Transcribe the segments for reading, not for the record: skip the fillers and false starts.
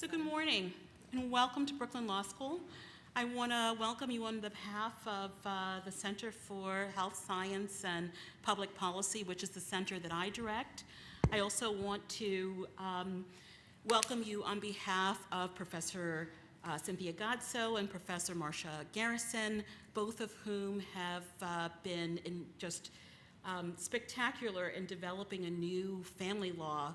So good morning and welcome to Brooklyn Law School. I want to welcome you on behalf of the Center for Health Science and Public Policy, which is the center that I direct. I also want to welcome you on behalf of Professor Cynthia Godso and Professor Marcia Garrison, both of whom have been just spectacular in developing a new family law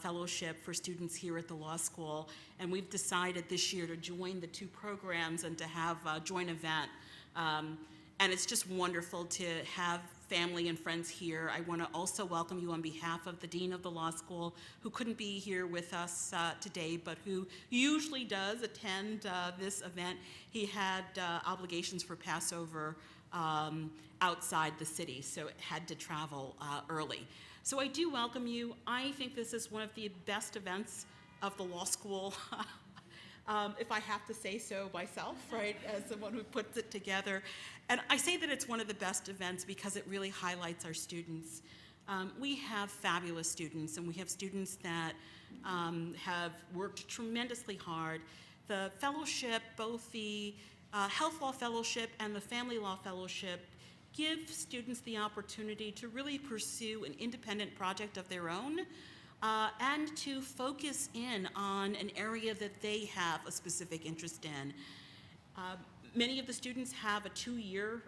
fellowship for students here at the law school, and we've decided this year to join the two programs and to have a joint event. And it's just wonderful to have family and friends here. I want to also welcome you on behalf of the Dean of the Law School, who couldn't be here with us today, but who usually does attend this event. He had obligations for Passover outside the city, so had to travel early. So I do welcome you. I think this is one of the best events of the law school, if I have to say so myself, right, as someone who puts it together. And I say that it's one of the best events because it really highlights our students. We have fabulous students, and we have students that have worked tremendously hard. The fellowship, both the Health Law Fellowship and the Family Law Fellowship, give students the opportunity to really pursue an independent project of their own and to focus in on an area that they have a specific interest in. Many of the students have a 2-year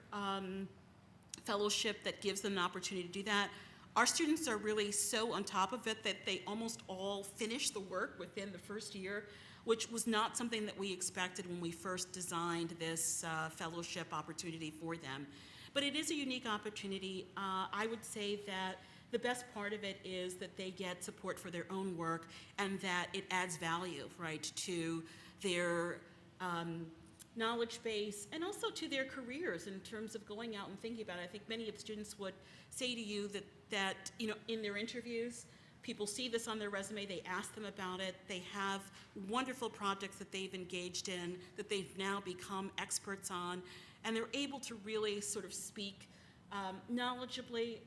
fellowship that gives them an opportunity to do that. Our students are really so on top of it that they almost all finish the work within the first year, which was not something that we expected when we first designed this fellowship opportunity for them. But it is a unique opportunity. I would say that the best part of it is that they get support for their own work and that it adds value, right, to their knowledge base and also to their careers in terms of going out and thinking about it. I think many of the students would say to you that you know, in their interviews, people see this on their resume, they ask them about it, they have wonderful projects that they've engaged in, that they've now become experts on, and they're able to really sort of speak knowledgeably,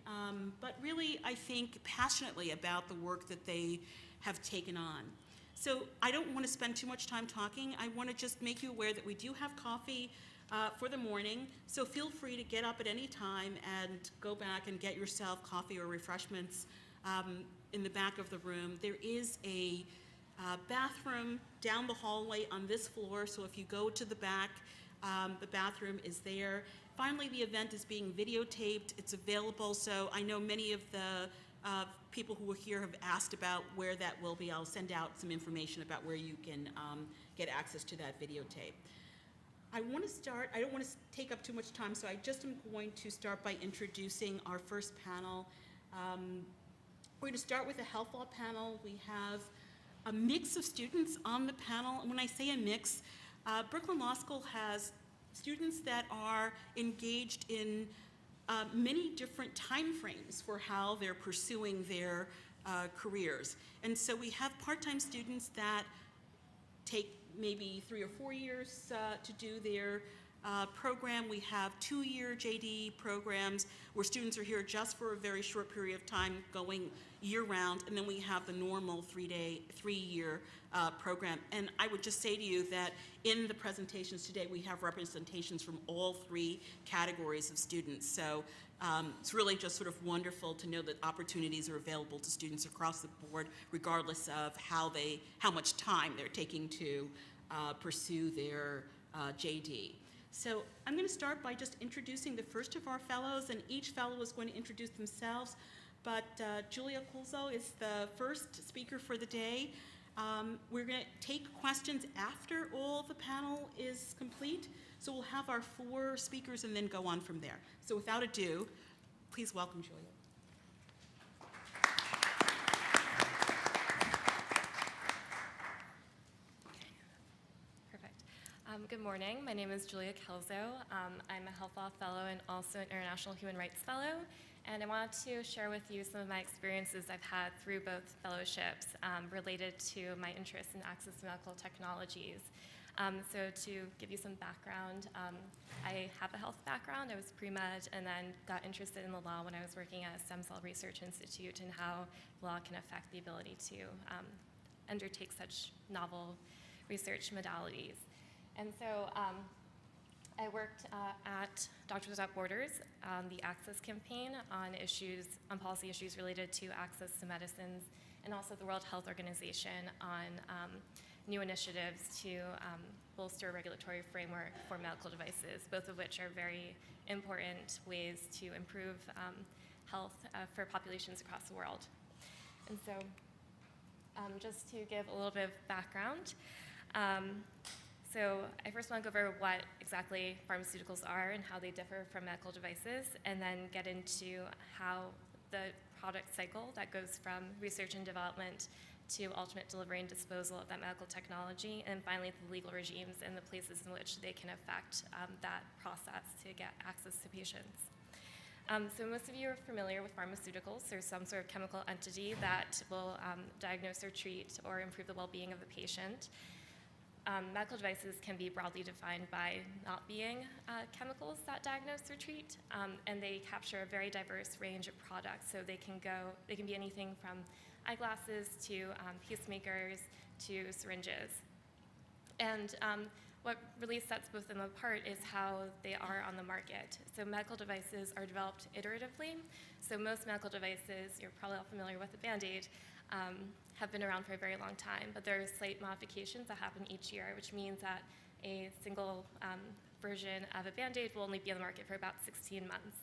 but really, I think, passionately about the work that they have taken on. So I don't want to spend too much time talking. I want to just make you aware that we do have coffee for the morning, so feel free to get up at any time and go back and get yourself coffee or refreshments in the back of the room. There is a bathroom down the hallway on this floor, so if you go to the back, the bathroom is there. Finally, the event is being videotaped. It's available, so I know many of the people who are here have asked about where that will be. I'll send out some information about where you can get access to that videotape. I want to start, I don't want to take up too much time, so I just am going to start by introducing our first panel. We're going to start with a health law panel. We have a mix of students on the panel, and when I say a mix, Brooklyn Law School has students that are engaged in many different time frames for how they're pursuing their careers. And so we have part-time students that take maybe 3 or 4 years to do their program. We have 2-year JD programs where students are here just for a very short period of time going year-round, and then we have the normal 3-year program. And I would just say to you that in the presentations today, we have representations from all 3 categories of students. So it's really just sort of wonderful to know that opportunities are available to students across the board, regardless of how much time they're taking to pursue their JD. So I'm going to start by just introducing the first of our fellows, and each fellow is going to introduce themselves. But Julia Kulzo is the first speaker for the day. We're going to take questions after all the panel is complete. So we'll have our 4 speakers and then go on from there. So without ado, please welcome Julia. Good morning. My name is Julia Kelzo. I'm a Health Law Fellow and also an International Human Rights Fellow. And I wanted to share with you some of my experiences I've had through both fellowships related to my interest in access to medical technologies. So to give you some background, I have a health background. I was pre-med and then got interested in the law when I was working at a stem cell research institute and how law can affect the ability to undertake such novel research modalities. And so I worked at Doctors Without Borders on the Access campaign on policy issues related to access to medicines, and also the World Health Organization on new initiatives to bolster a regulatory framework for medical devices, both of which are very important ways to improve health for populations across the world. And so just to give a little bit of background, so I first want to go over what exactly pharmaceuticals are and how they differ from medical devices, and then get into how the product cycle that goes from research and development to ultimate delivery and disposal of that medical technology, and finally the legal regimes and the places in which they can affect that process to get access to patients. So most of you are familiar with pharmaceuticals. There's some sort of chemical entity that will diagnose or treat or improve the well-being of the patient. Medical devices can be broadly defined by not being chemicals that diagnose or treat, and they capture a very diverse range of products. So they can be anything from eyeglasses to pacemakers to syringes. And what really sets both of them apart is how they are on the market. So medical devices are developed iteratively. So most medical devices, you're probably all familiar with the Band-Aid, have been around for a very long time, but there are slight modifications that happen each year, which means that a single version of a Band-Aid will only be on the market for about 16 months.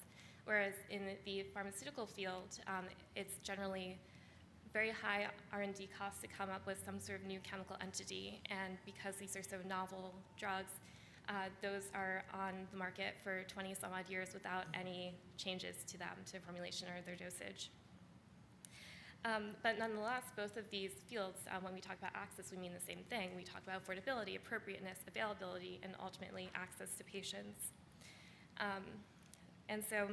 Whereas in the pharmaceutical field, it's generally very high R&D costs to come up with some sort of new chemical entity, and because these are so novel drugs, those are on the market for 20 some odd years without any changes to them, to formulation or their dosage. But nonetheless, both of these fields, when we talk about access, we mean the same thing. We talk about affordability, appropriateness, availability, and ultimately access to patients. And so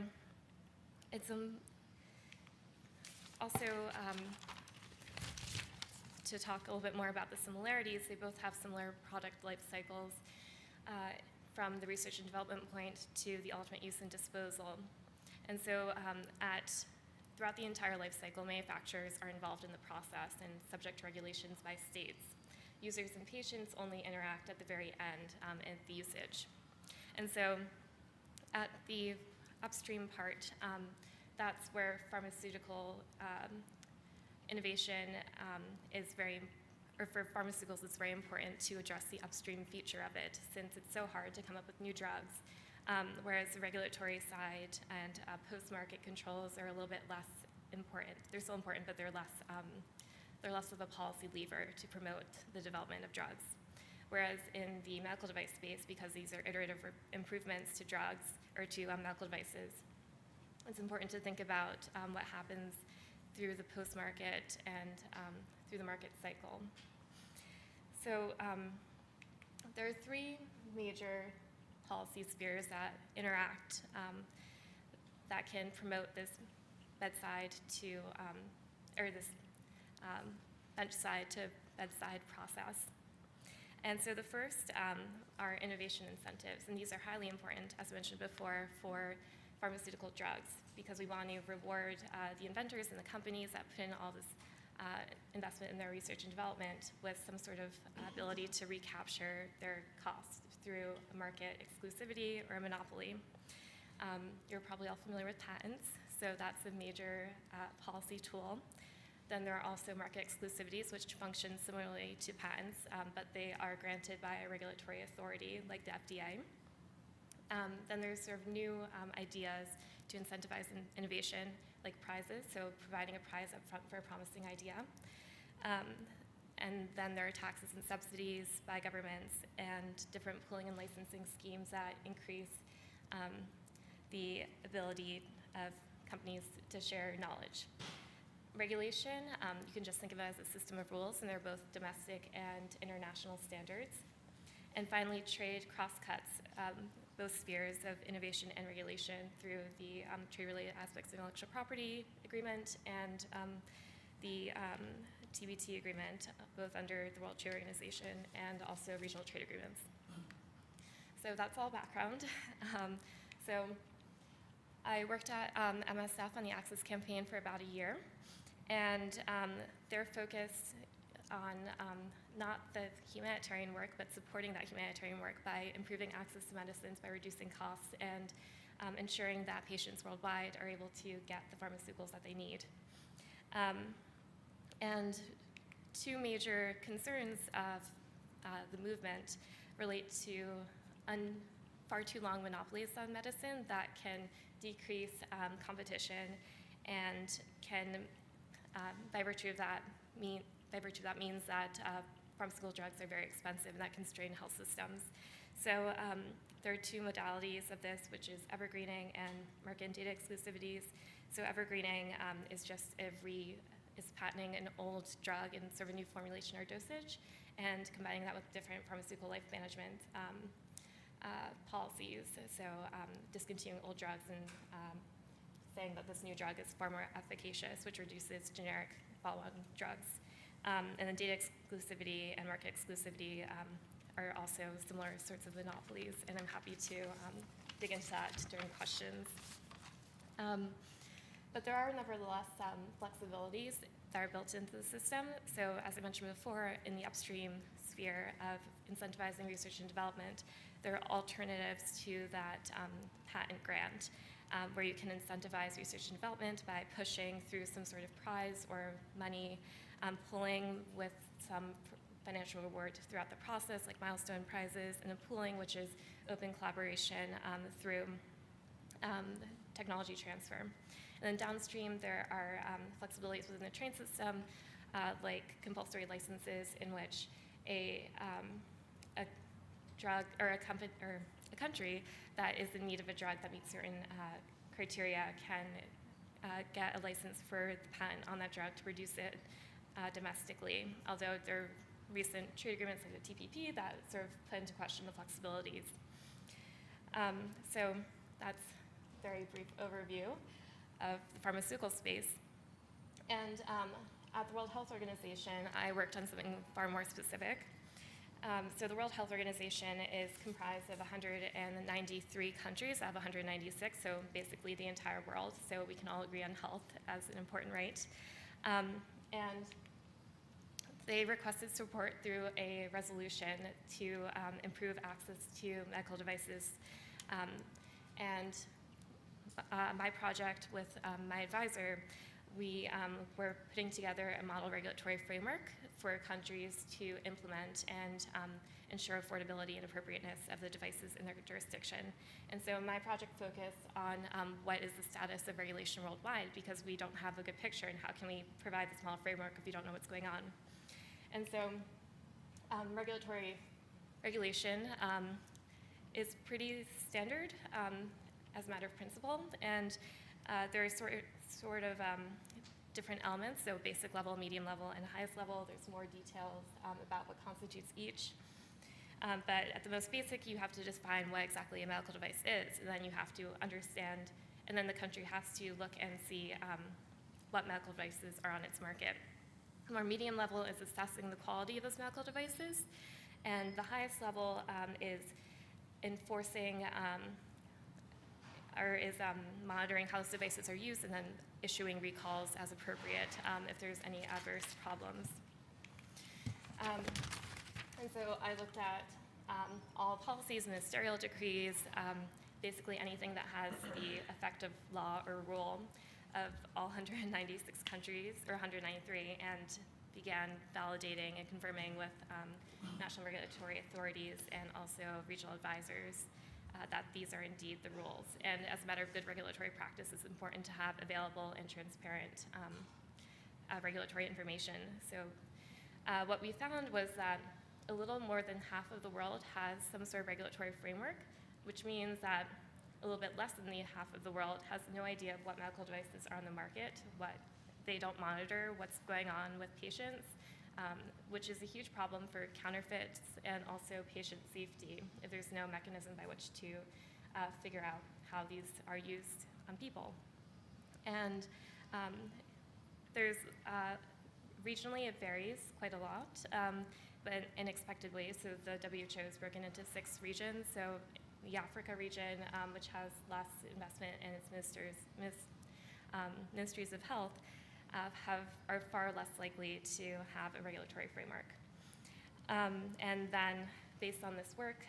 it's also, to talk a little bit more about the similarities, they both have similar product life cycles from the research and development point to the ultimate use and disposal. And so throughout the entire life cycle, manufacturers are involved in the process and subject to regulations by states. Users and patients only interact at the very end at the usage. And so at the upstream part, that's where pharmaceutical innovation for pharmaceuticals, it's very important to address the upstream feature of it, since it's so hard to come up with new drugs. Whereas the regulatory side and post-market controls are a little bit less important. They're still important, but they're less of a policy lever to promote the development of drugs. Whereas in the medical device space, because these are iterative improvements to drugs or to medical devices, it's important to think about what happens through the post-market and through the market cycle. So there are three major policy spheres that interact that can promote this bedside to, or this benchside to bedside process. And so the first are innovation incentives, and these are highly important, as mentioned before, for pharmaceutical drugs, because we want to reward the inventors and the companies that put in all this investment in their research and development with some sort of ability to recapture their costs through a market exclusivity or a monopoly. You're probably all familiar with patents, so that's a major policy tool. Then there are also market exclusivities, which function similarly to patents, but they are granted by a regulatory authority like the FDA. Then there's sort of new ideas to incentivize innovation, like prizes, so providing a prize up front for a promising idea. And then there are taxes and subsidies by governments and different pooling and licensing schemes that increase the ability of companies to share knowledge. Regulation, you can just think of it as a system of rules, and they're both domestic and international standards. And finally, trade crosscuts both spheres of innovation and regulation through the trade-related aspects of intellectual property agreement and the TBT agreement, both under the World Trade Organization and also regional trade agreements. So that's all background. So I worked at MSF on the Access campaign for about a year, and their focus on not the humanitarian work, but supporting that humanitarian work by improving access to medicines, by reducing costs, and ensuring that patients worldwide are able to get the pharmaceuticals that they need. And two major concerns of the movement relate to far too long monopolies on medicine that can decrease competition and can, by virtue of that means that pharmaceutical drugs are very expensive and that can strain health systems. So there are two modalities of this, which is evergreening and market and data exclusivities. So evergreening is just is patenting an old drug in sort of a new formulation or dosage and combining that with different pharmaceutical life management policies. So discontinuing old drugs and saying that this new drug is far more efficacious, which reduces generic follow-on drugs. And then data exclusivity and market exclusivity are also similar sorts of monopolies, and I'm happy to dig into that during questions. But there are nevertheless flexibilities that are built into the system. So as I mentioned before, in the upstream sphere of incentivizing research and development, there are alternatives to that patent grant, where you can incentivize research and development by pushing through some sort of prize or money, pulling with some financial reward throughout the process, like milestone prizes, and then pooling, which is open collaboration through technology transfer. And then downstream, there are flexibilities within the train system, like compulsory licenses, in which a drug or a country that is in need of a drug that meets certain criteria can get a license for the patent on that drug to produce it domestically. Although there are recent trade agreements like the TPP that sort of put into question the flexibilities. So that's a very brief overview of the pharmaceutical space. And at the World Health Organization, I worked on something far more specific. So the World Health Organization is comprised of 193 countries out of 196, so basically the entire world. So we can all agree on health as an important right. And they requested support through a resolution to improve access to medical devices. And my project with my advisor, we were putting together a model regulatory framework for countries to implement and ensure affordability and appropriateness of the devices in their jurisdiction. And so my project focused on what is the status of regulation worldwide, because we don't have a good picture, and how can we provide this model framework if we don't know what's going on. And so regulation is pretty standard as a matter of principle, and there are sort of different elements, so basic level, medium level, and highest level. There's more details about what constitutes each. But at the most basic, you have to define what exactly a medical device is, and then you have to understand, and then the country has to look and see what medical devices are on its market. The more medium level is assessing the quality of those medical devices, and the highest level is enforcing monitoring how those devices are used, and then issuing recalls as appropriate if there's any adverse problems. And so I looked at all policies, ministerial decrees, basically anything that has the effect of law or rule of all 196 countries, or 193, and began validating and confirming with national regulatory authorities and also regional advisors that these are indeed the rules. And as a matter of good regulatory practice, it's important to have available and transparent regulatory information. So what we found was that a little more than half of the world has some sort of regulatory framework, which means that a little bit less than the half of the world has no idea of what medical devices are on the market, they don't monitor what's going on with patients, which is a huge problem for counterfeits and also patient safety if there's no mechanism by which to figure out how these are used on people. And there's regionally it varies quite a lot, but in expected ways. So the WHO is broken into 6 regions. So the Africa region, which has less investment in its ministries of health, are far less likely to have a regulatory framework. And then, based on this work,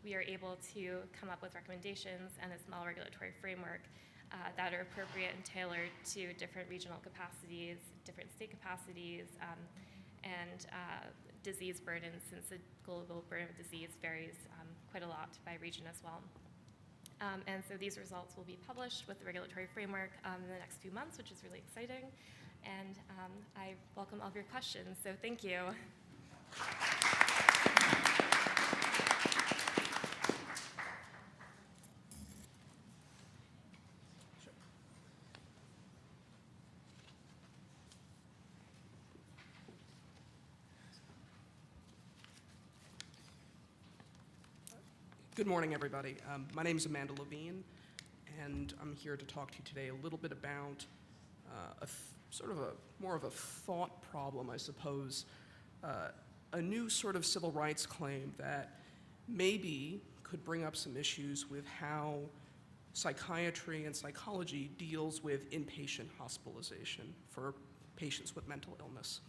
we are able to come up with recommendations and a small regulatory framework that are appropriate and tailored to different regional capacities, different state capacities, and disease burden, since the global burden of disease varies quite a lot by region as well. And so these results will be published with the regulatory framework in the next few months, which is really exciting. And I welcome all of your questions, so thank you. Good morning, everybody. My name is Amanda Levine, and I'm here to talk to you today a little bit about more of a thought problem, I suppose, a new sort of civil rights claim that maybe could bring up some issues with how psychiatry and psychology deals with inpatient hospitalization for patients with mental illness.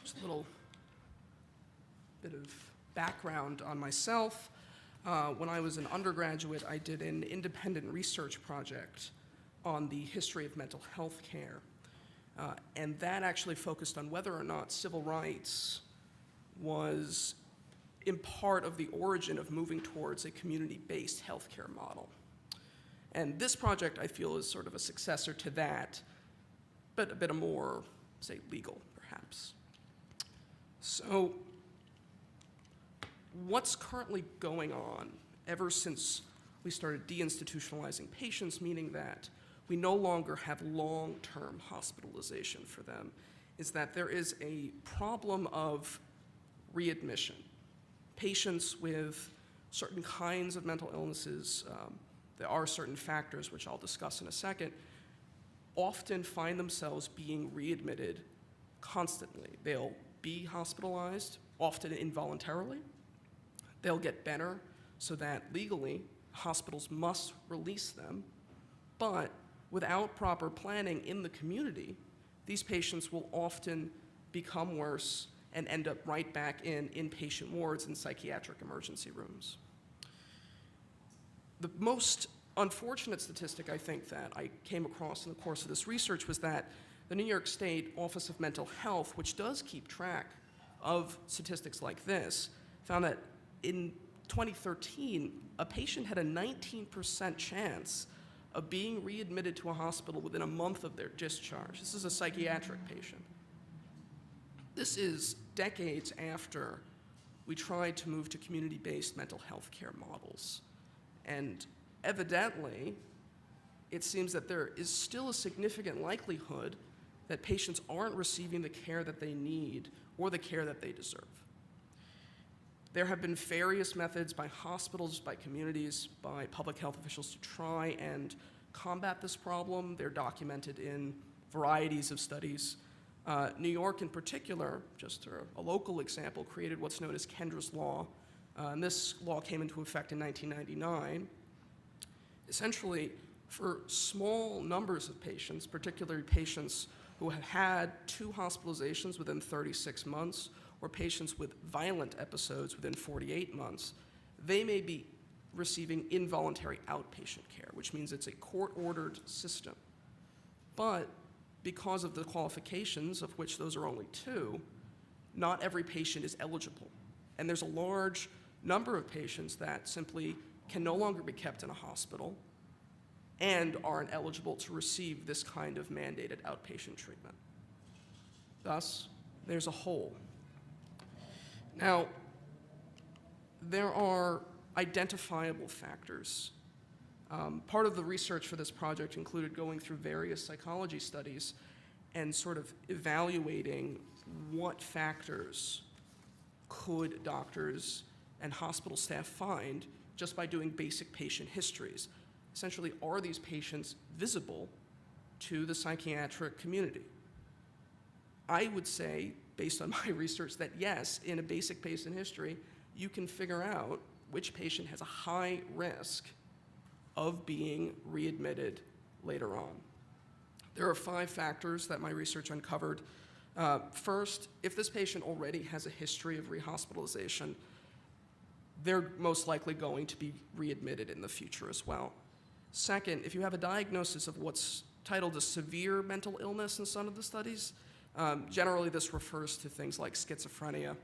Just a little bit of background on myself. When I was an undergraduate, I did an independent research project on the history of mental health care. And that actually focused on whether or not civil rights was in part of the origin of moving towards a community-based healthcare model. And this project, I feel, is sort of a successor to that, but a bit more, say, legal, perhaps. So, what's currently going on ever since we started deinstitutionalizing patients, meaning that we no longer have long-term hospitalization for them, is that there is a problem of readmission. Patients with certain kinds of mental illnesses, there are certain factors, which I'll discuss in a second, often find themselves being readmitted constantly. They'll be hospitalized, often involuntarily. They'll get better so that legally hospitals must release them, but without proper planning in the community, these patients will often become worse and end up right back in inpatient wards and psychiatric emergency rooms. The most unfortunate statistic, I think, that I came across in the course of this research was that the New York State Office of Mental Health, which does keep track of statistics like this, found that in 2013, a patient had a 19% chance of being readmitted to a hospital within a month of their discharge. This is a psychiatric patient. This is decades after we tried to move to community-based mental health care models. And evidently, it seems that there is still a significant likelihood that patients aren't receiving the care that they need or the care that they deserve. There have been various methods by hospitals, by communities, by public health officials to try and combat this problem. They're documented in varieties of studies. New York in particular, just a local example, created what's known as Kendra's Law. And this law came into effect in 1999. Essentially, for small numbers of patients, particularly patients who have had 2 hospitalizations within 36 months, or patients with violent episodes within 48 months, they may be receiving involuntary outpatient care, which means it's a court-ordered system. But because of the qualifications, of which those are only 2, not every patient is eligible. And there's a large number of patients that simply can no longer be kept in a hospital and aren't eligible to receive this kind of mandated outpatient treatment. Thus, there's a hole. Now, there are identifiable factors. Part of the research for this project included going through various psychology studies and sort of evaluating what factors could doctors and hospital staff find just by doing basic patient histories. Essentially, are these patients visible to the psychiatric community? I would say, based on my research, that yes, in a basic patient history, you can figure out which patient has a high risk of being readmitted later on. There are 5 factors that my research uncovered. First, if this patient already has a history of rehospitalization, they're most likely going to be readmitted in the future as well. Second, if you have a diagnosis of what's titled a severe mental illness in some of the studies, generally this refers to things like schizophrenia.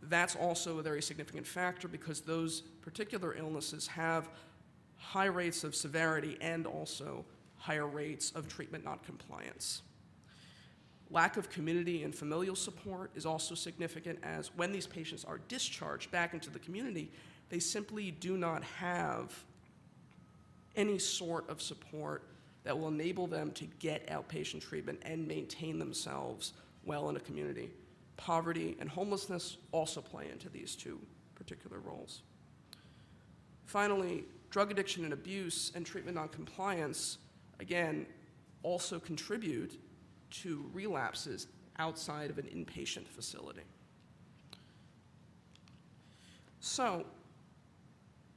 That's also a very significant factor because those particular illnesses have high rates of severity and also higher rates of treatment noncompliance. Lack of community and familial support is also significant, as when these patients are discharged back into the community, they simply do not have any sort of support that will enable them to get outpatient treatment and maintain themselves well in a community. Poverty and homelessness also play into these 2 particular roles. Finally, drug addiction and abuse and treatment noncompliance, again, also contribute to relapses outside of an inpatient facility. So,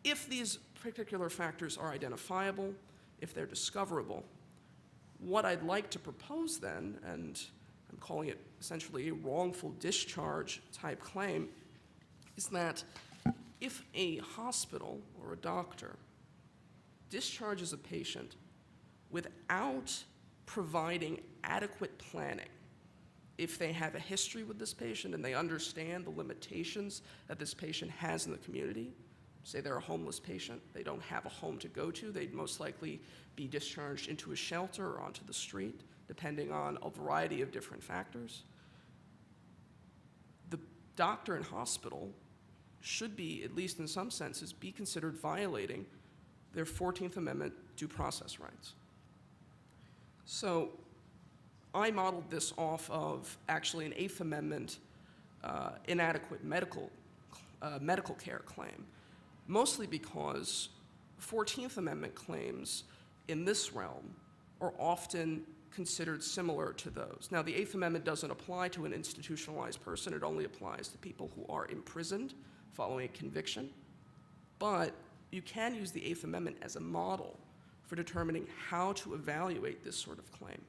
if these particular factors are identifiable, if they're discoverable, what I'd like to propose then, and I'm calling it essentially a wrongful discharge type claim, is that if a hospital or a doctor discharges a patient without providing adequate planning, if they have a history with this patient and they understand the limitations that this patient has in the community, say they're a homeless patient, they don't have a home to go to, they'd most likely be discharged into a shelter or onto the street, depending on a variety of different factors. The doctor and hospital should be, at least in some senses, be considered violating their 14th Amendment due process rights. So I modeled this off of actually an 8th Amendment inadequate medical care claim, mostly because 14th Amendment claims in this realm are often considered similar to those. Now, the 8th Amendment doesn't apply to an institutionalized person. It only applies to people who are imprisoned following a conviction. But you can use the 8th Amendment as a model for determining how to evaluate this sort of claim.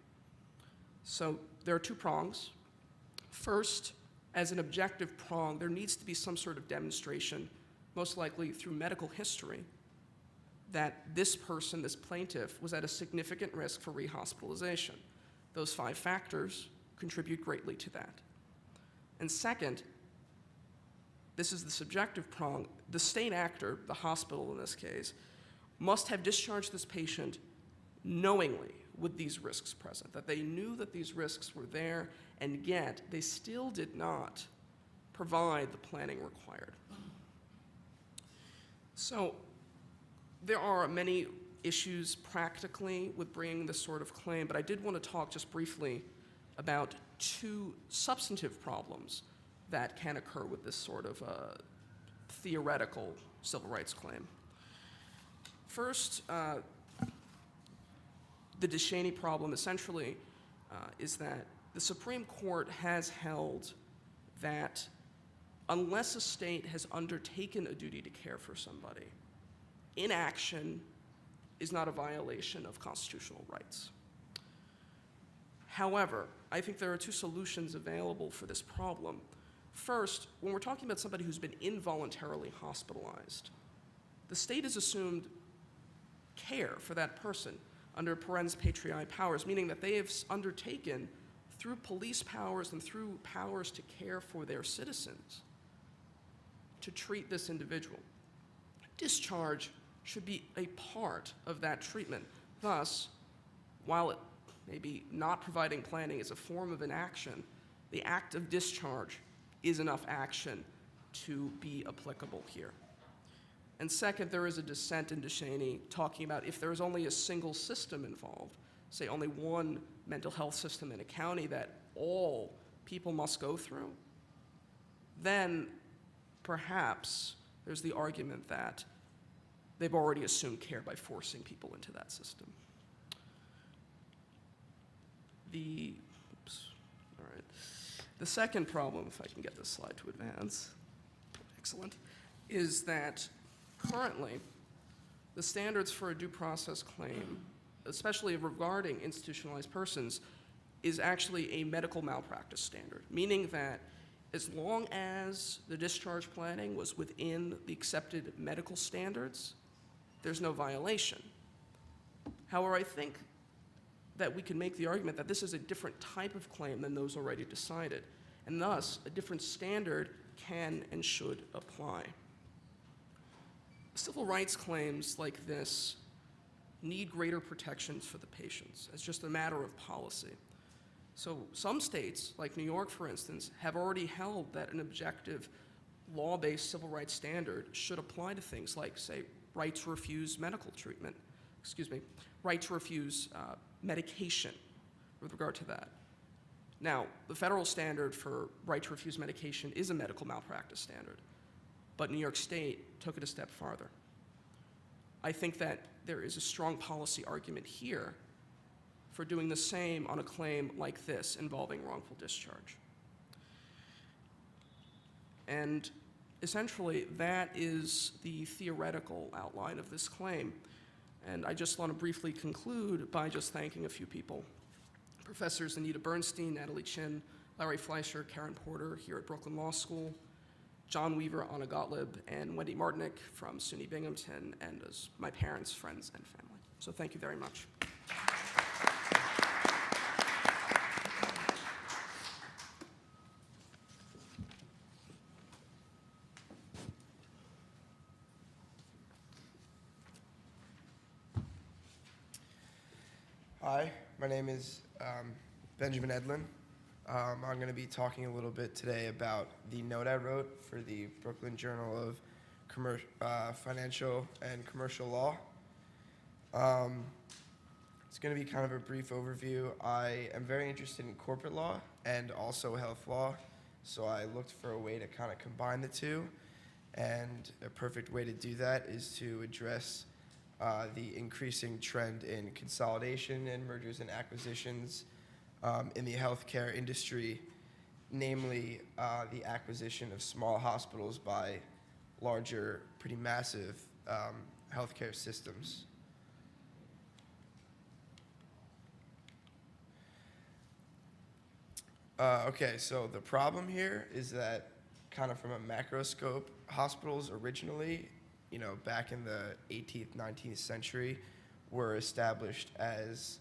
So there are 2 prongs. First, as an objective prong, there needs to be some sort of demonstration, most likely through medical history, that this person, this plaintiff, was at a significant risk for rehospitalization. Those 5 factors contribute greatly to that. And second, this is the subjective prong, the state actor, the hospital in this case, must have discharged this patient knowingly with these risks present, that they knew that these risks were there, and yet they still did not provide the planning required. So there are many issues practically with bringing this sort of claim, but I did want to talk just briefly about 2 substantive problems that can occur with this sort of theoretical civil rights claim. First, the DeShaney problem essentially is that the Supreme Court has held that unless a state has undertaken a duty to care for somebody, inaction is not a violation of constitutional rights. However, I think there are 2 solutions available for this problem. First, when we're talking about somebody who's been involuntarily hospitalized, the state has assumed care for that person under parens patriae powers, meaning that they have undertaken, through police powers and through powers to care for their citizens, to treat this individual. Discharge should be a part of that treatment. Thus, while it may be not providing planning is a form of inaction, the act of discharge is enough action to be applicable here. And second, there is a dissent in DeShaney talking about if there is only a single system involved, say only one mental health system in a county that all people must go through, then perhaps there's the argument that they've already assumed care by forcing people into that system. The second problem, if I can get this slide to advance, excellent, is that currently the standards for a due process claim especially regarding institutionalized persons, is actually a medical malpractice standard, meaning that as long as the discharge planning was within the accepted medical standards, there's no violation. However, I think that we can make the argument that this is a different type of claim than those already decided, and thus a different standard can and should apply. Civil rights claims like this need greater protections for the patients. It's just a matter of policy. So some states, like New York, for instance, have already held that an objective, law-based civil rights standard should apply to things like, say, right to refuse medical treatment, right to refuse medication with regard to that. Now, the federal standard for right to refuse medication is a medical malpractice standard, but New York State took it a step farther. I think that there is a strong policy argument here for doing the same on a claim like this involving wrongful discharge. And essentially, that is the theoretical outline of this claim. And I just want to briefly conclude by just thanking a few people. Professors Anita Bernstein, Natalie Chin, Larry Fleischer, Karen Porter here at Brooklyn Law School, John Weaver, Anna Gottlieb, and Wendy Martinick from SUNY Binghamton, and as my parents, friends, and family. So thank you very much. Hi, my name is Benjamin Edlin. I'm going to be talking a little bit today about the note I wrote for the Brooklyn Journal of Financial and Commercial Law. It's going to be kind of a brief overview. I am very interested in corporate law and also health law, so I looked for a way to kind of combine the two, and a perfect way to do that is to address the increasing trend in consolidation and mergers and acquisitions in the healthcare industry, namely the acquisition of small hospitals by larger, pretty massive healthcare systems. Okay, so the problem here is that kind of from a macro scope, hospitals originally, back in the 18th, 19th century, were established as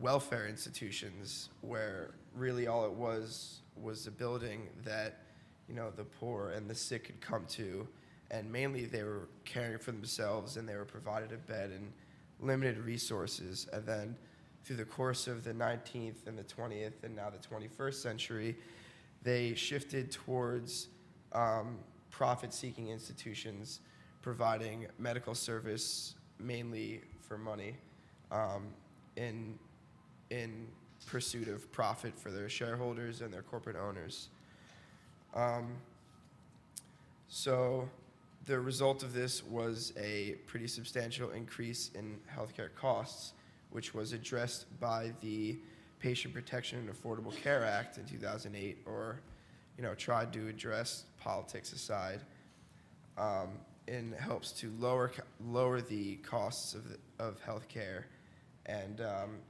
welfare institutions where really all it was a building that, the poor and the sick could come to, and mainly they were caring for themselves and they were provided a bed and limited resources. And then through the course of the 19th and the 20th and now the 21st century, they shifted towards profit-seeking institutions providing medical service mainly for money in pursuit of profit for their shareholders and their corporate owners. So the result of this was a pretty substantial increase in healthcare costs, which was addressed by the Patient Protection and Affordable Care Act in 2008, or tried to address politics aside, and helps to lower the costs of healthcare and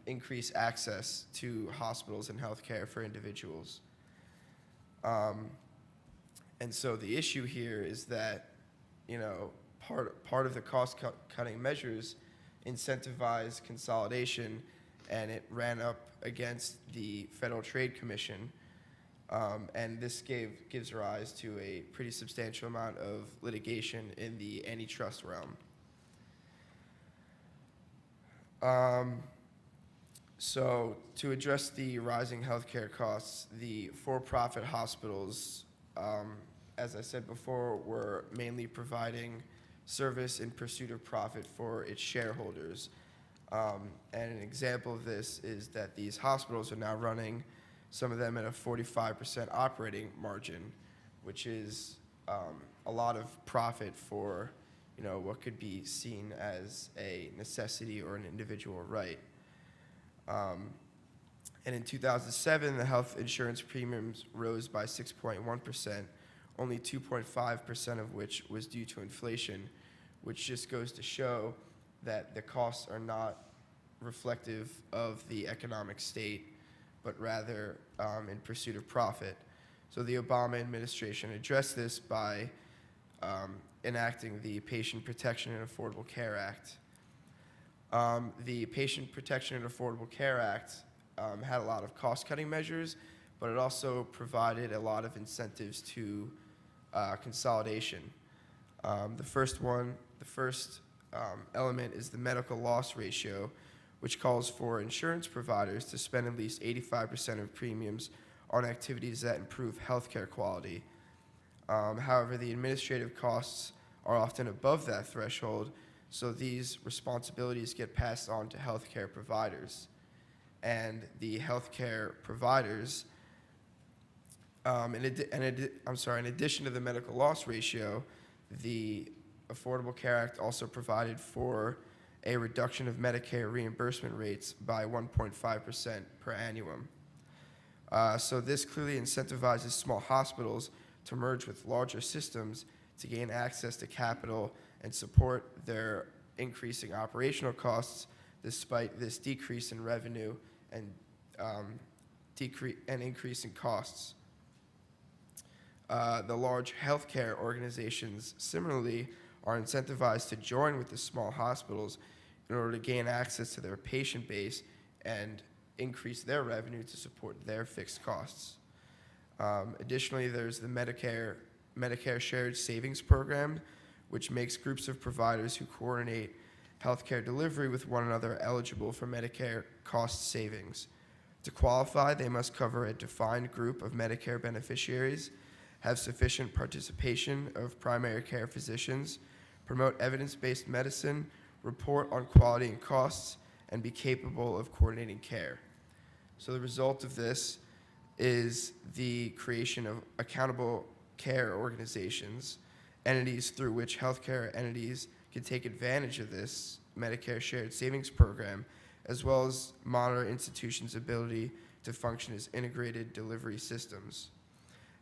increase access to hospitals and healthcare for individuals. And so the issue here is that part of the cost-cutting measures incentivized consolidation, and it ran up against the Federal Trade Commission. And this gives rise to a pretty substantial amount of litigation in the antitrust realm. So to address the rising healthcare costs, the for-profit hospitals, as I said before, were mainly providing service in pursuit of profit for its shareholders. And an example of this is that these hospitals are now running, some of them at a 45% operating margin, which is a lot of profit for what could be seen as a necessity or an individual right. And in 2007, the health insurance premiums rose by 6.1%, only 2.5% of which was due to inflation, which just goes to show that the costs are not reflective of the economic state, but rather in pursuit of profit. So the Obama administration addressed this by enacting the Patient Protection and Affordable Care Act. The Patient Protection and Affordable Care Act had a lot of cost-cutting measures, but it also provided a lot of incentives to consolidation. The first element is the medical loss ratio, which calls for insurance providers to spend at least 85% of premiums on activities that improve healthcare quality. However, the administrative costs are often above that threshold, so these responsibilities get passed on to healthcare providers. And the healthcare providers, in addition to the medical loss ratio, the Affordable Care Act also provided for a reduction of Medicare reimbursement rates by 1.5% per annum. So this clearly incentivizes small hospitals to merge with larger systems to gain access to capital and support their increasing operational costs despite this decrease in revenue and increase in costs. The large healthcare organizations similarly are incentivized to join with the small hospitals in order to gain access to their patient base and increase their revenue to support their fixed costs. Additionally, there's the Medicare Shared Savings Program, which makes groups of providers who coordinate healthcare delivery with one another eligible for Medicare cost savings. To qualify, they must cover a defined group of Medicare beneficiaries, have sufficient participation of primary care physicians, promote evidence-based medicine, report on quality and costs, and be capable of coordinating care. So the result of this is the creation of accountable care organizations, entities through which healthcare entities can take advantage of this Medicare Shared Savings Program, as well as monitor institutions' ability to function as integrated delivery systems.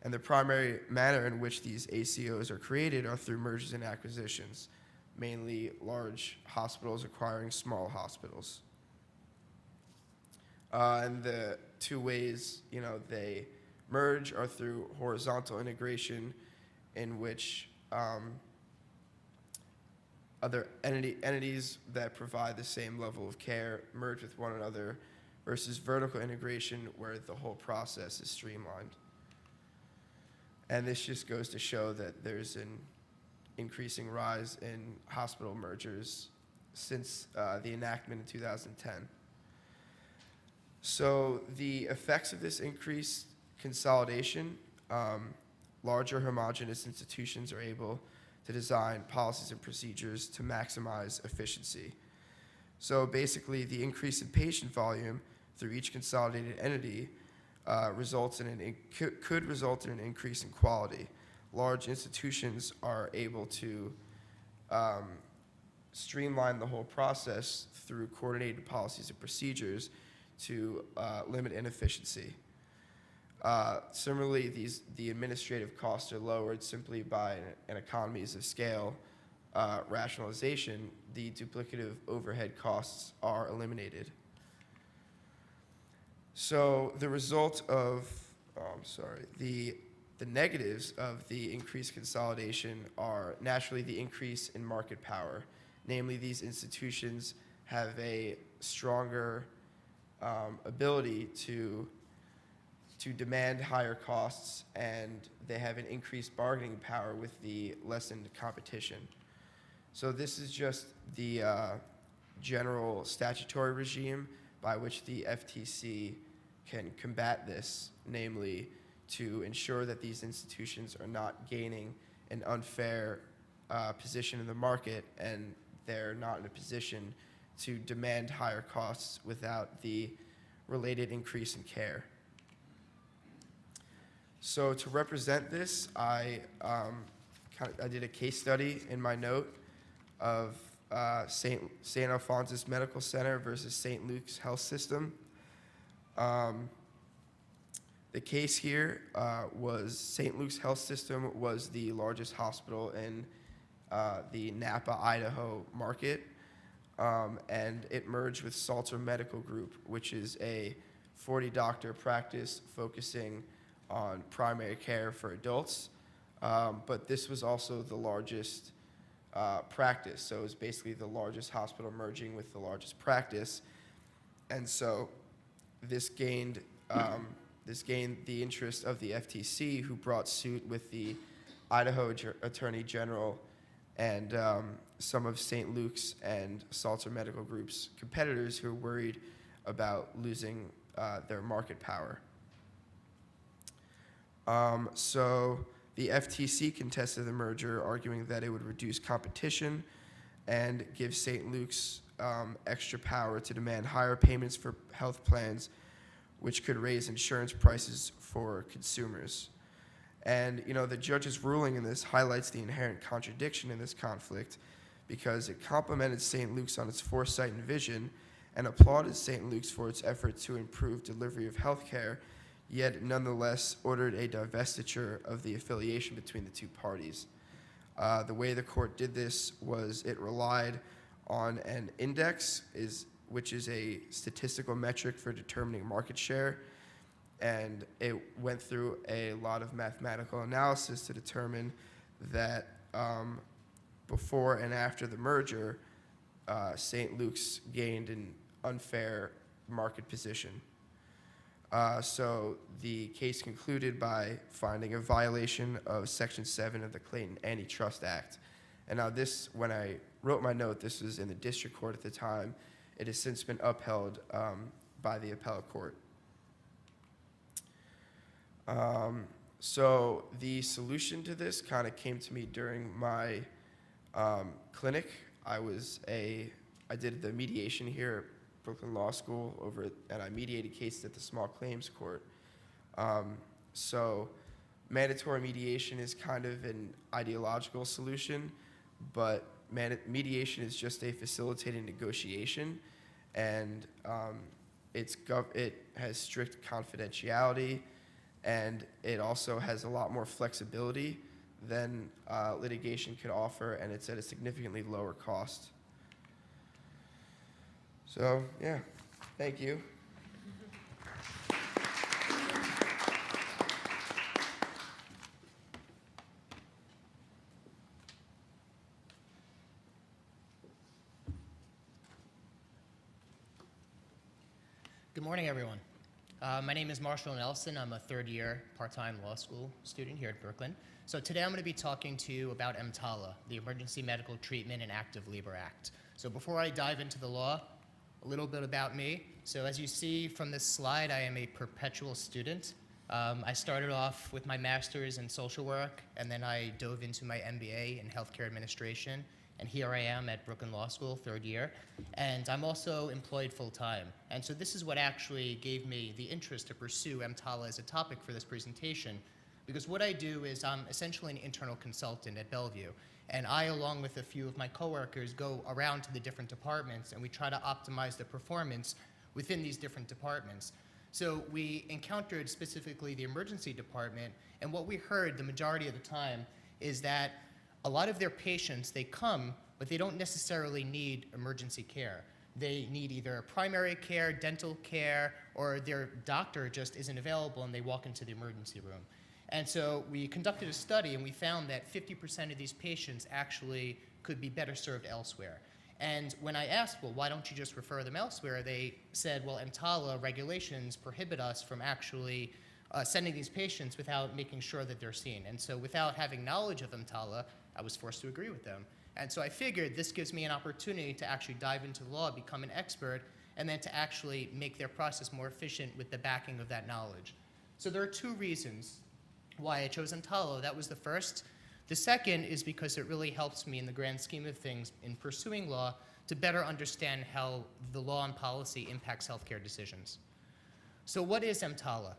And the primary manner in which these ACOs are created are through mergers and acquisitions, mainly large hospitals acquiring small hospitals. And the two ways, they merge are through horizontal integration, in which other entities that provide the same level of care merge with one another, versus vertical integration, where the whole process is streamlined. And this just goes to show that there's an increasing rise in hospital mergers since the enactment in 2010. So the effects of this increased consolidation, larger homogeneous institutions are able to design policies and procedures to maximize efficiency. So basically, the increase in patient volume through each consolidated entity could result in an increase in quality. Large institutions are able to streamline the whole process through coordinated policies and procedures to limit inefficiency. Similarly, the administrative costs are lowered simply by an economies of scale rationalization. The duplicative overhead costs are eliminated. So the result of, the negatives of the increased consolidation are naturally the increase in market power. Namely, these institutions have a stronger ability to demand higher costs, and they have an increased bargaining power with the lessened competition. So this is just the general statutory regime by which the FTC can combat this, namely to ensure that these institutions are not gaining an unfair position in the market, and they're not in a position to demand higher costs without the related increase in care. So to represent this, I did a case study in my note of St. Alphonsus Medical Center versus St. Luke's Health System. The case here was St. Luke's Health System was the largest hospital in the Napa, Idaho market. and it merged with Salter Medical Group, which is a 40-doctor practice focusing on primary care for adults. But this was also the largest practice, so it was basically the largest hospital merging with the largest practice. And so this gained the interest of the FTC, who brought suit with the Idaho Attorney General and some of St. Luke's and Salter Medical Group's competitors who were worried about losing their market power. So the FTC contested the merger, arguing that it would reduce competition and give St. Luke's extra power to demand higher payments for health plans, which could raise insurance prices for consumers. And, you know, the judge's ruling in this highlights the inherent contradiction in this conflict, because it complimented St. Luke's on its foresight and vision and applauded St. Luke's for its effort to improve delivery of health care, yet nonetheless ordered a divestiture of the affiliation between the two parties. The way the court did this was it relied on an index, which is a statistical metric for determining market share, and it went through a lot of mathematical analysis to determine that before and after the merger, St. Luke's gained an unfair market position. So the case concluded by finding a violation of Section 7 of the Clayton Antitrust Act. And now this, when I wrote my note, this was in the district court at the time. It has since been upheld by the appellate court. So the solution to this kind of came to me during my clinic. I did the mediation here at Brooklyn Law School and I mediated cases at the small claims court. So mandatory mediation is kind of an ideological solution, but mediation is just a facilitating negotiation, and it has strict confidentiality, and it also has a lot more flexibility than litigation could offer, and it's at a significantly lower cost. So, yeah, thank you. Good morning, everyone. My name is Marshall Nelson. I'm a third-year part-time law school student here at Brooklyn. So today I'm going to be talking to you about EMTALA, the Emergency Medical Treatment and Active Labor Act. So before I dive into the law, a little bit about me. So as you see from this slide, I am a perpetual student. I started off with my master's in social work, and then I dove into my MBA in healthcare administration. And here I am at Brooklyn Law School, third year. And I'm also employed full-time. And so this is what actually gave me the interest to pursue EMTALA as a topic for this presentation. Because what I do is I'm essentially an internal consultant at Bellevue. And I, along with a few of my coworkers, go around to the different departments and we try to optimize the performance within these different departments. So we encountered specifically the emergency department, and what we heard the majority of the time is that a lot of their patients, they come, but they don't necessarily need emergency care. They need either primary care, dental care, or their doctor just isn't available and they walk into the emergency room. And so we conducted a study and we found that 50% of these patients actually could be better served elsewhere. And when I asked, well, why don't you just refer them elsewhere? They said, well, EMTALA regulations prohibit us from actually sending these patients without making sure that they're seen. And so without having knowledge of EMTALA, I was forced to agree with them. And so I figured this gives me an opportunity to actually dive into law, become an expert, and then to actually make their process more efficient with the backing of that knowledge. So there are two reasons why I chose EMTALA. That was the first. The second is because it really helps me in the grand scheme of things in pursuing law to better understand how the law and policy impacts healthcare decisions. So what is EMTALA?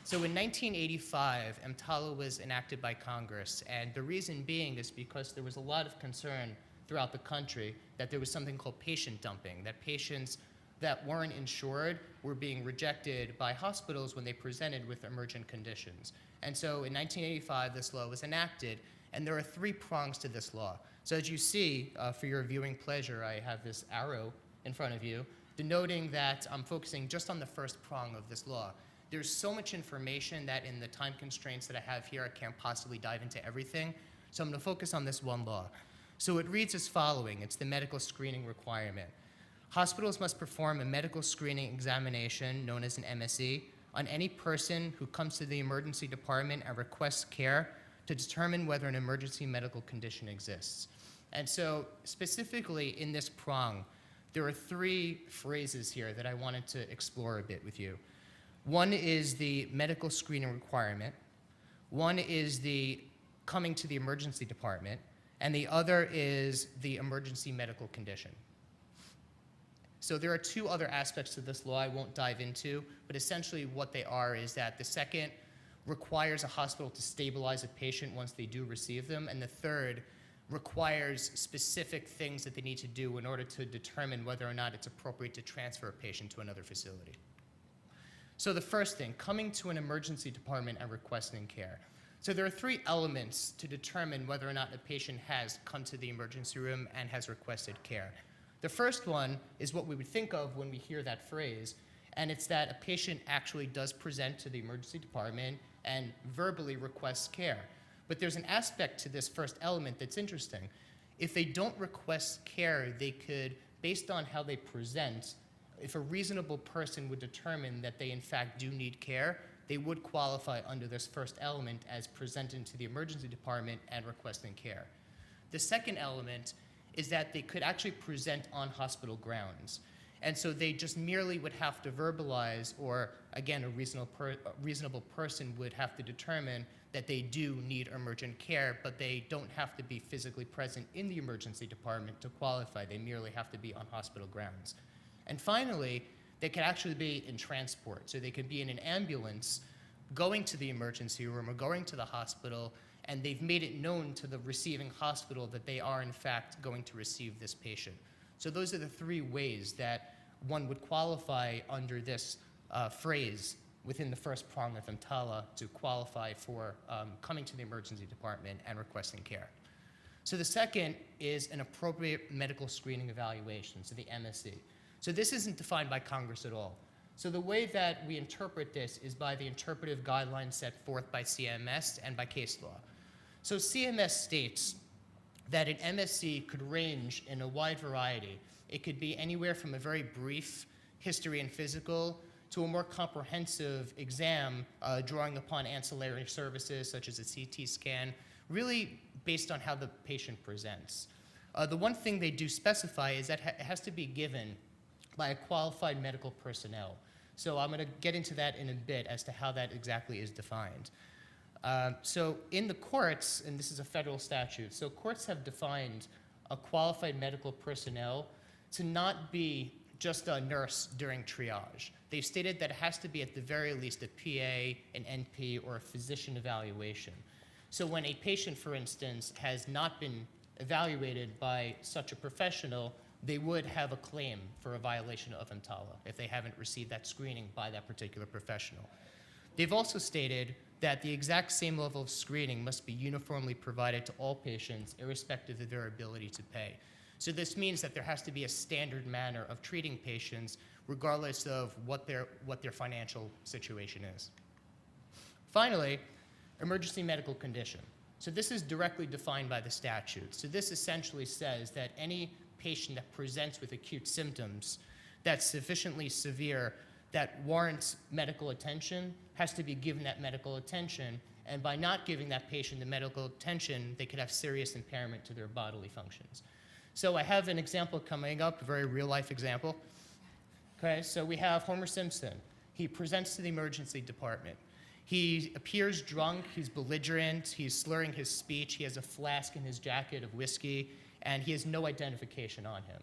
So in 1985, EMTALA was enacted by Congress, and the reason being is because there was a lot of concern throughout the country that there was something called patient dumping, that patients that weren't insured were being rejected by hospitals when they presented with emergent conditions. And so in 1985, this law was enacted, And there are 3 prongs to this law. So as you see, for your viewing pleasure, I have this arrow in front of you, denoting that I'm focusing just on the first prong of this law. There's so much information that in the time constraints that I have here, I can't possibly dive into everything. So I'm going to focus on this one law. So it reads as following. It's the medical screening requirement. Hospitals must perform a medical screening examination, known as an MSE, on any person who comes to the emergency department and requests care to determine whether an emergency medical condition exists. And so specifically in this prong, there are 3 phrases here that I wanted to explore a bit with you. One is the medical screening requirement. One is the coming to the emergency department. And the other is the emergency medical condition. So there are 2 other aspects to this law I won't dive into, but essentially what they are is that the second requires a hospital to stabilize a patient once they do receive them, and the third requires specific things that they need to do in order to determine whether or not it's appropriate to transfer a patient to another facility. So the first thing, coming to an emergency department and requesting care. So there are 3 elements to determine whether or not a patient has come to the emergency room and has requested care. The first one is what we would think of when we hear that phrase, and it's that a patient actually does present to the emergency department and verbally requests care. But there's an aspect to this first element that's interesting. If they don't request care, they could, based on how they present, if a reasonable person would determine that they in fact do need care, they would qualify under this first element as presenting to the emergency department and requesting care. The second element is that they could actually present on hospital grounds. And so they just merely would have to verbalize, or again, a reasonable person would have to determine that they do need emergent care, but they don't have to be physically present in the emergency department to qualify. They merely have to be on hospital grounds. And finally, they could actually be in transport. So they could be in an ambulance going to the emergency room or going to the hospital, and they've made it known to the receiving hospital that they are in fact going to receive this patient. So those are the 3 ways that one would qualify under this phrase within the first prong of EMTALA to qualify for coming to the emergency department and requesting care. So the second is an appropriate medical screening evaluation, so the MSE. So this isn't defined by Congress at all. So the way that we interpret this is by the interpretive guidelines set forth by CMS and by case law. So CMS states that an MSE could range in a wide variety. It could be anywhere from a very brief history and physical to a more comprehensive exam drawing upon ancillary services such as a CT scan, really based on how the patient presents. The one thing they do specify is that it has to be given by a qualified medical personnel. So I'm going to get into that in a bit as to how that exactly is defined. So in the courts, and this is a federal statute, so courts have defined a qualified medical personnel to not be just a nurse during triage. They've stated that it has to be at the very least a PA, an NP, or a physician evaluation. So when a patient, for instance, has not been evaluated by such a professional, they would have a claim for a violation of EMTALA if they haven't received that screening by that particular professional. They've also stated that the exact same level of screening must be uniformly provided to all patients, irrespective of their ability to pay. So this means that there has to be a standard manner of treating patients, regardless of what their financial situation is. Finally, emergency medical condition. So this is directly defined by the statute. So this essentially says that any patient that presents with acute symptoms that's sufficiently severe that warrants medical attention has to be given that medical attention, and by not giving that patient the medical attention, they could have serious impairment to their bodily functions. So I have an example coming up, a very real-life example. Okay, so we have Homer Simpson. He presents to the emergency department. He appears drunk, he's belligerent, he's slurring his speech, he has a flask in his jacket of whiskey, and he has no identification on him.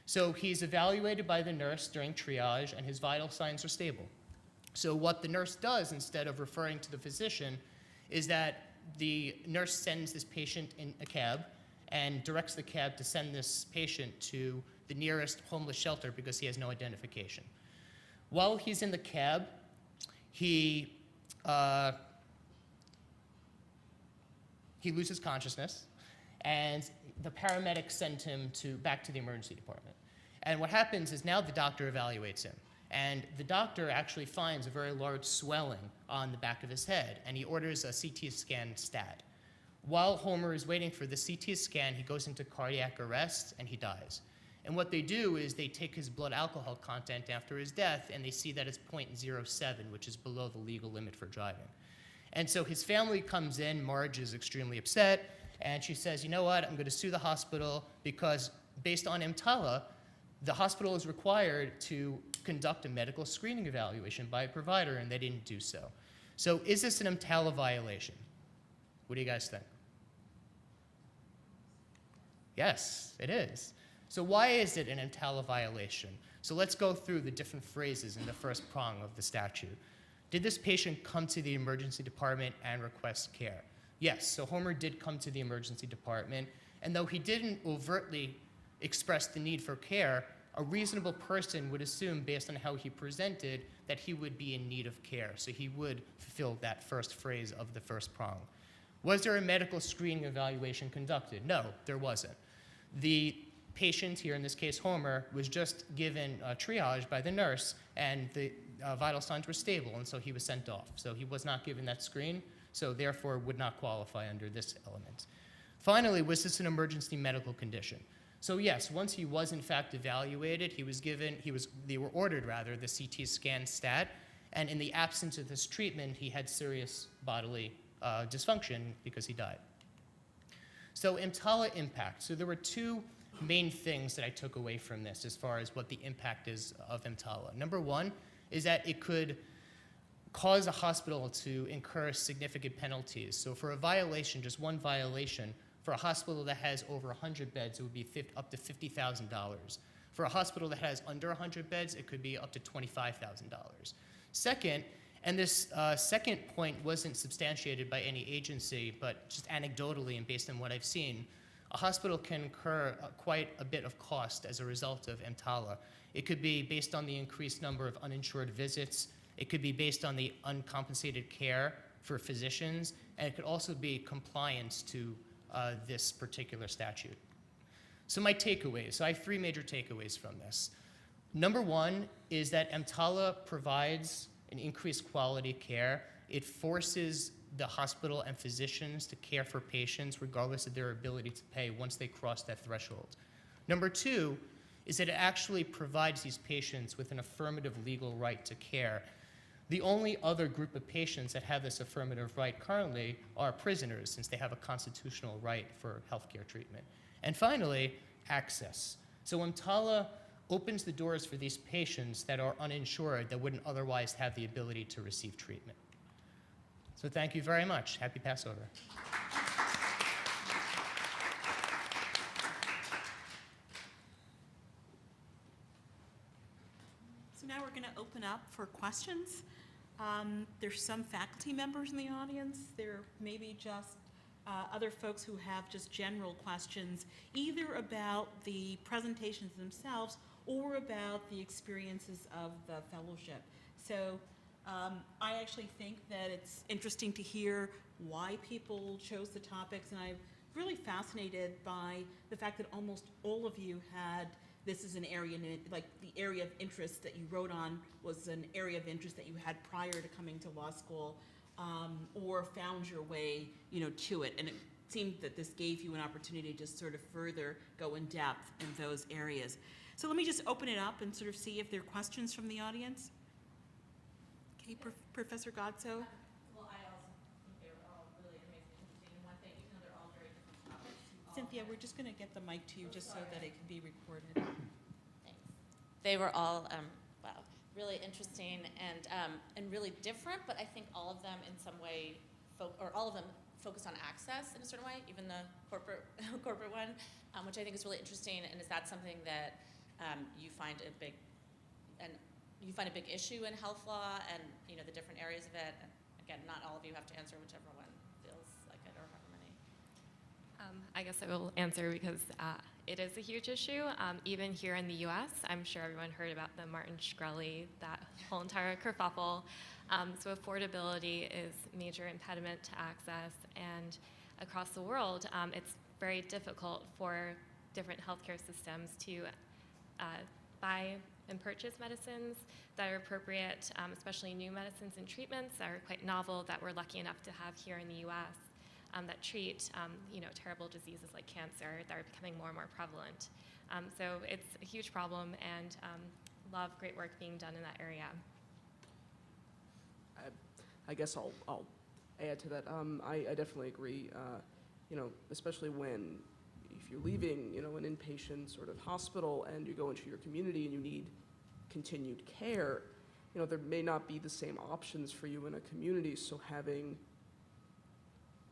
So he's evaluated by the nurse during triage, and his vital signs are stable. So what the nurse does, instead of referring to the physician, is that the nurse sends this patient in a cab and directs the cab to send this patient to the nearest homeless shelter because he has no identification. While he's in the cab, he he loses consciousness, and the paramedics send him back to the emergency department. And what happens is now the doctor evaluates him. And the doctor actually finds a very large swelling on the back of his head, and he orders a CT scan stat. While Homer is waiting for the CT scan, he goes into cardiac arrest, and he dies. And what they do is they take his blood alcohol content after his death, and they see that it's 0.07, which is below the legal limit for driving. And so his family comes in, Marge is extremely upset, and she says, you know what, I'm going to sue the hospital because based on EMTALA, the hospital is required to conduct a medical screening evaluation by a provider, and they didn't do so. So is this an EMTALA violation? What do you guys think? Yes, it is. So why is it an EMTALA violation? So let's go through the different phrases in the first prong of the statute. Did this patient come to the emergency department and request care? Yes, so Homer did come to the emergency department, and though he didn't overtly express the need for care, a reasonable person would assume, based on how he presented, that he would be in need of care. So he would fulfill that first phrase of the first prong. Was there a medical screening evaluation conducted? No, there wasn't. The patient, here in this case Homer, was just given triage by the nurse, and the vital signs were stable, and so he was sent off. So he was not given that screen, so therefore would not qualify under this element. Finally, was this an emergency medical condition? So yes, once he was in fact evaluated, they were ordered rather the CT scan stat, and in the absence of this treatment, he had serious bodily dysfunction because he died. So EMTALA impact. So there were two main things that I took away from this as far as what the impact is of EMTALA. Number one is that it could cause a hospital to incur significant penalties. So for a violation, just one violation, for a hospital that has over 100 beds, it would be up to $50,000. For a hospital that has under 100 beds, it could be up to $25,000. Second, and this second point wasn't substantiated by any agency, but just anecdotally and based on what I've seen, a hospital can incur quite a bit of cost as a result of EMTALA. It could be based on the increased number of uninsured visits. It could be based on the uncompensated care for physicians. And it could also be compliance to this particular statute. So my takeaways. So I have three major takeaways from this. Number one is that EMTALA provides an increased quality care. It forces the hospital and physicians to care for patients regardless of their ability to pay once they cross that threshold. Number two is that it actually provides these patients with an affirmative legal right to care. The only other group of patients that have this affirmative right currently are prisoners, since they have a constitutional right for healthcare treatment. And finally, access. So EMTALA opens the doors for these patients that are uninsured that wouldn't otherwise have the ability to receive treatment. So thank you very much. Happy Passover. So now we're going to open up for questions. There's some faculty members in the audience. There may be just other folks who have just general questions, either about the presentations themselves or about the experiences of the fellowship. So I actually think that it's interesting to hear why people chose the topics, and I'm really fascinated by the fact that almost all of you had this is an area, like the area of interest that you wrote on was an area of interest that you had prior to coming to law school, or found your way, to it. And it seemed that this gave you an opportunity to sort of further go in depth in those areas. So let me just open it up and sort of see if there are questions from the audience. Okay, Professor Godso. Well, I also think they were all really amazing, interesting, and one thing, even though they're all very different topics. Cynthia, we're just going to get the mic to you just so that it can be recorded. Thanks. They were all, wow, really interesting and really different, but I think all of them in some way, all of them focused on access in a certain way, even the corporate one, which I think is really interesting. And is that something that you find a big issue in health law and the different areas of it? And again, not all of you have to answer, whichever one feels like it, or however many. I guess I will answer because it is a huge issue. Even here in the U.S., I'm sure everyone heard about the Martin Shkreli, that whole entire kerfuffle. So affordability is a major impediment to access, and across the world, it's very difficult for different healthcare systems to buy and purchase medicines that are appropriate, especially new medicines and treatments that are quite novel that we're lucky enough to have here in the U.S. That treat, terrible diseases like cancer that are becoming more and more prevalent. So it's a huge problem, and a lot of great work being done in that area. I guess I'll add to that. I definitely agree. Especially if you're leaving, an inpatient sort of hospital and you go into your community and you need continued care, there may not be the same options for you in a community. So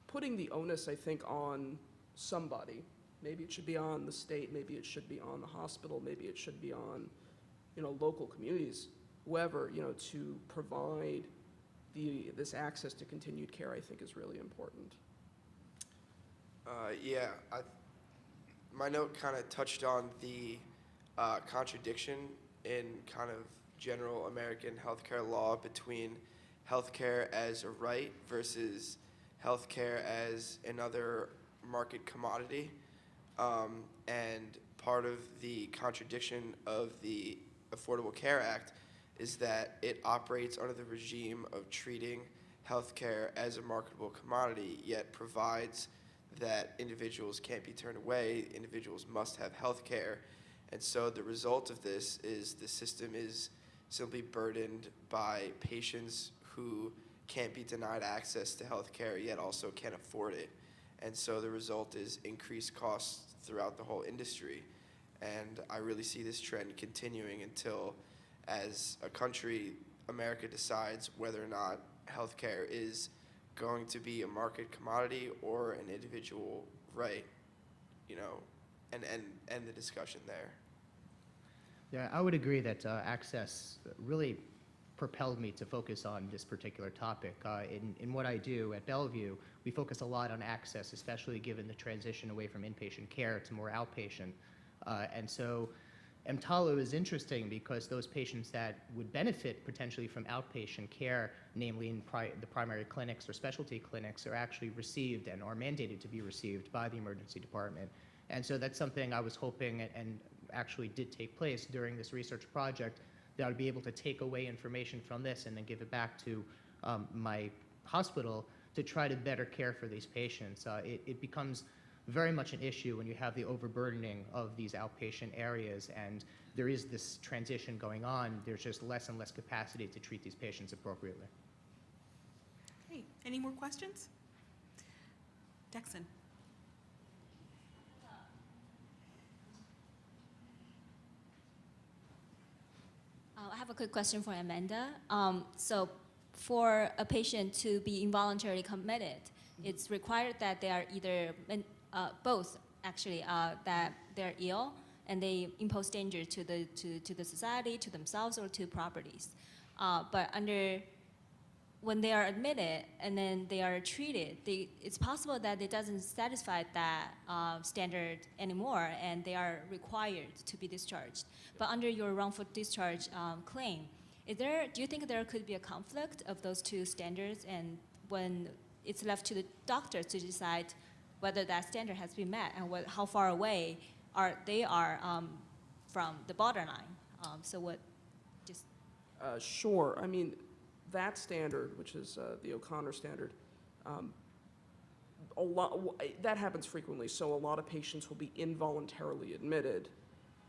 putting the onus, I think, on somebody, maybe it should be on the state, maybe it should be on the hospital, maybe it should be on, local communities, whoever, to provide this access to continued care, I think, is really important. My note kind of touched on the contradiction in kind of general American healthcare law between healthcare as a right versus healthcare as another market commodity. And part of the contradiction of the Affordable Care Act is that it operates under the regime of treating healthcare as a marketable commodity, yet provides that individuals can't be turned away, individuals must have health care. And so the result of this is the system is simply burdened by patients who can't be denied access to health care, yet also can't afford it. And so the result is increased costs throughout the whole industry. And I really see this trend continuing until, as a country, America decides whether or not healthcare is going to be a market commodity or an individual right, and end the discussion there. Yeah, I would agree that access really propelled me to focus on this particular topic. In what I do at Bellevue, we focus a lot on access, especially given the transition away from inpatient care to more outpatient. And so EMTALA is interesting because those patients that would benefit potentially from outpatient care, namely in the primary clinics or specialty clinics, are actually received and are mandated to be received by the emergency department. And so that's something I was hoping and actually did take place during this research project, that I would be able to take away information from this and then give it back to my hospital to try to better care for these patients. It becomes very much an issue when you have the overburdening of these outpatient areas, and there is this transition going on. There's just less and less capacity to treat these patients appropriately. Hey, any more questions? Dexon. I have a quick question for Amanda. So for a patient to be involuntarily committed, it's required that they are either both, actually, that they're ill and they impose danger to the society, to themselves, or to properties. But when they are admitted and then they are treated, it's possible that it doesn't satisfy that standard anymore, and they are required to be discharged. But under your wrongful discharge claim, do you think there could be a conflict of those two standards, and when it's left to the doctor to decide whether that standard has been met and how far away they are from the borderline? Sure. I mean, that standard, which is the O'Connor standard, that happens frequently. So a lot of patients will be involuntarily admitted,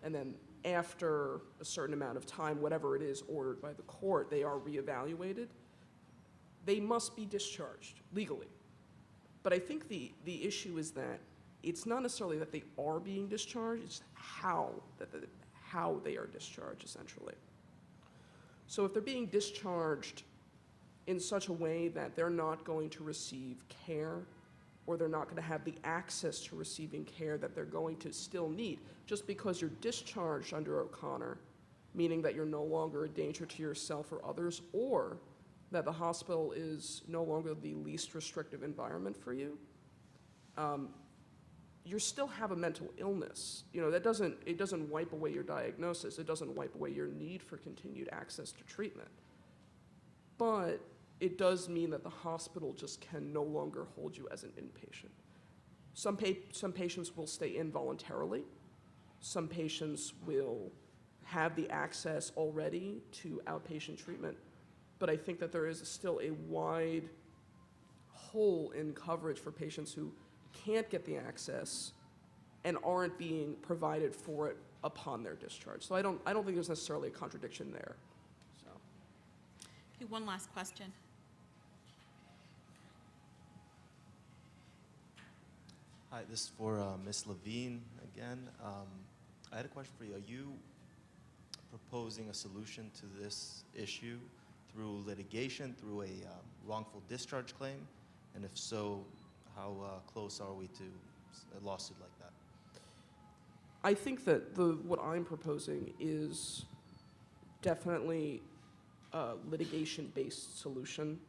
and then after a certain amount of time, whatever it is ordered by the court, they are reevaluated. They must be discharged legally. But I think the issue is that it's not necessarily that they are being discharged, it's how they are discharged, essentially. So if they're being discharged in such a way that they're not going to receive care, or they're not going to have the access to receiving care that they're going to still need, just because you're discharged under O'Connor, meaning that you're no longer a danger to yourself or others, or that the hospital is no longer the least restrictive environment for you, you still have a mental illness. It doesn't wipe away your diagnosis. It doesn't wipe away your need for continued access to treatment. But it does mean that the hospital just can no longer hold you as an inpatient. Some patients will stay in voluntarily. Some patients will have the access already to outpatient treatment. But I think that there is still a wide hole in coverage for patients who can't get the access and aren't being provided for it upon their discharge. So I don't think there's necessarily a contradiction there. So. Okay, one last question. Hi, this is for Ms. Levine again. I had a question for you. Are you proposing a solution to this issue through litigation, through a wrongful discharge claim? And if so, how close are we to a lawsuit like that? I think that what I'm proposing is definitely a litigation-based solution.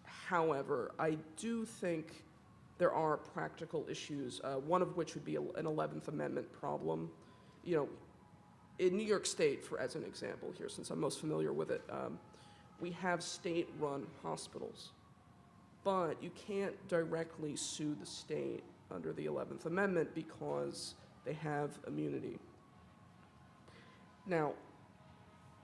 However, I do think there are practical issues, one of which would be an 11th Amendment problem. You know, in New York State, as an example here, since I'm most familiar with it, we have state-run hospitals, but you can't directly sue the state under the 11th Amendment because they have immunity. Now,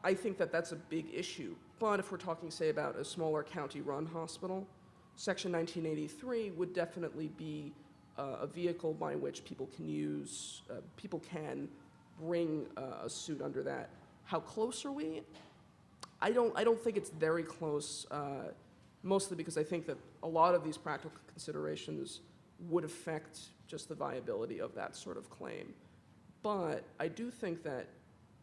I think that that's a big issue, but if we're talking, say, about a smaller county-run hospital, Section 1983 would definitely be a vehicle by which people can bring a suit under that. How close are we? I don't think it's very close, mostly because I think that a lot of these practical considerations would affect just the viability of that sort of claim. But I do think that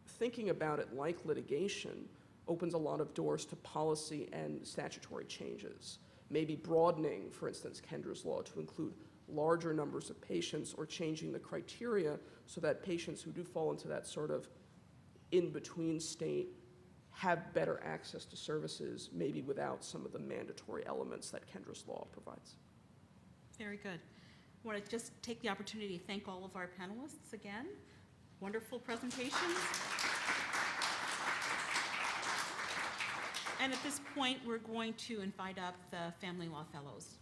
thinking about it like litigation opens a lot of doors to policy and statutory changes. Maybe broadening, for instance, Kendra's law to include larger numbers of patients, or changing the criteria so that patients who do fall into that sort of in-between state have better access to services, maybe without some of the mandatory elements that Kendra's law provides. Very good. I want to just take the opportunity to thank all of our panelists again. Wonderful presentations. And at this point, we're going to invite up the Family Law Fellows.